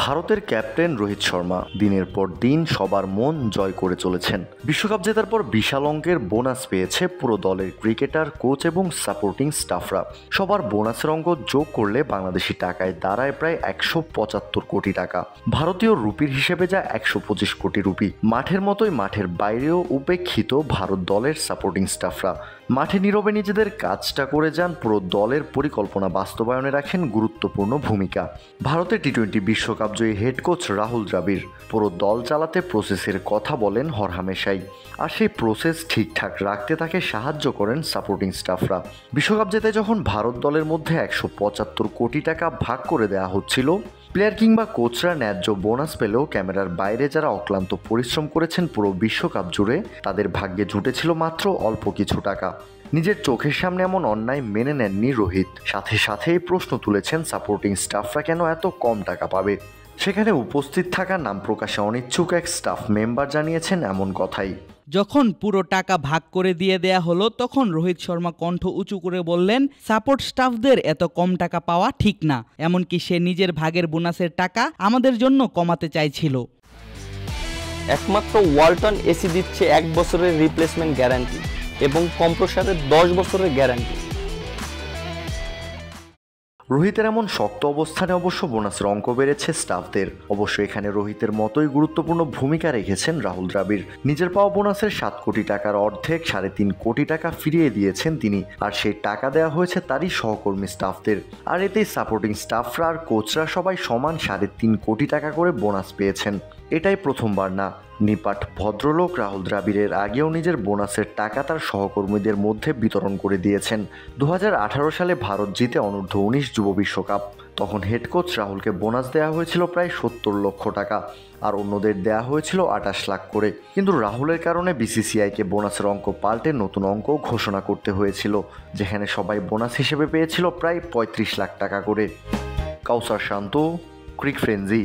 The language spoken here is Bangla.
ভারতের ক্যাপ্টেন রোহিত শর্মা দিনের পর দিন সবার মন জয় করে চলেছেন। বিশ্বকাপ জেতার পর বিশাল অঙ্কের বোনাস পেয়েছে পুরো দলের ক্রিকেটার, কোচ এবং সাপোর্টিং স্টাফরা। সবার বোনাসের অঙ্ক যোগ করলে বাংলাদেশি টাকায় দাঁড়ায় প্রায় 175 কোটি টাকা। ভারতীয় রুপির হিসেবে যা 125 কোটি রুপি। মাঠের মতোই মাঠের বাইরেও উপেক্ষিত ভারত দলের সাপোর্টিং স্টাফরা। মাঠে নীরবে নিজেদের কাজটা করে যান, পুরো দলের পরিকল্পনা বাস্তবায়নে রাখেন গুরুত্বপূর্ণ ভূমিকা। ভারতের টি-20 বিশ্বকাপ জয়ী হেড কোচ রাহুল দ্রাবিড় পুরো দল চালাতে প্রসেসের কথা বলেন হরহামেশাই, আর সেই প্রসেস ঠিকঠাক রাখতে তাকে সাহায্য করেন সাপোর্টিং স্টাফরা। বিশ্বকাপ জেতে যখন ভারত দলের মধ্যে 175 কোটি টাকা ভাগ করে দেওয়া হচ্ছিল, প্লেয়ার কিংবা কোচরা ন্যায্য বোনাস পেলেও ক্যামেরার বাইরে যারা অক্লান্ত পরিশ্রম করেছেন পুরো বিশ্বকাপ জুড়ে, তাদের ভাগ্যে জুটেছিল মাত্র অল্প কিছু টাকা। নিজের চোখের সামনে এমন অন্যায় মেনে নেননি রোহিত। সাথে সাথেই প্রশ্ন তুলেছেন সাপোর্টিং স্টাফরা কেন এত কম টাকা পাবে। সেখানে উপস্থিত থাকা নাম প্রকাশে অনিচ্ছুক এক স্টাফ মেম্বার জানিয়েছেন এমন কথাই। যখন পুরো টাকা ভাগ করে দিয়ে দেয়া হলো, তখন রোহিত শর্মা কণ্ঠ উঁচু করে বললেন, সাপোর্ট স্টাফদের এত কম টাকা পাওয়া ঠিক না। এমনকি সে নিজের ভাগের বোনাসের টাকা আমাদের জন্য কমাতে চাইছিল। একমাত্র ওয়ালটন এসি দিচ্ছে 1 বছরের রিপ্লেসমেন্ট গ্যারান্টি এবং কম্প্রেসারের 10 বছরের গ্যারান্টি। রোহিতের এমন শক্ত অবস্থানে অবশ্য বোনাসের অঙ্ক বেড়েছে স্টাফদের। অবশ্য এখানে রোহিতের মতোই গুরুত্বপূর্ণ ভূমিকা রেখেছেন রাহুল দ্রাবিড়। নিজের পাওয়া বোনাসের 7 কোটি টাকার অর্ধেক 3.5 কোটি টাকা ফিরিয়ে দিয়েছেন তিনি, আর সেই টাকা দেওয়া হয়েছে তারই সহকর্মী স্টাফদের। আর এতেই সাপোর্টিং স্টাফরা আর কোচরা সবাই সমান 3.5 কোটি টাকা করে বোনাস পেয়েছেন। এটাই প্রথমবার না। নিপাট ভদ্রলোক রাহুল দ্রাবিড়ের আগেও নিজের বোনাসের টাকা তার সহকর্মীদের মধ্যে বিতরণ করে দিয়েছেন। 2018 সালে ভারত জিতে অনূর্ধ্ব-19 যুব বিশ্বকাপ। তখন হেড কোচ রাহুলকে বোনাস দেওয়া হয়েছিল প্রায় 70 লক্ষ টাকা, আর অন্যদের দেওয়া হয়েছিল 28 লাখ করে। কিন্তু রাহুলের কারণে বিসিসিআইকে বোনাসের অঙ্ক পাল্টে নতুন অঙ্ক ঘোষণা করতে হয়েছিল, যেখানে সবাই বোনাস হিসেবে পেয়েছিল প্রায় 35 লাখ টাকা করে। কাউসার শান্ত, ক্রিক ফ্রেঞ্জি।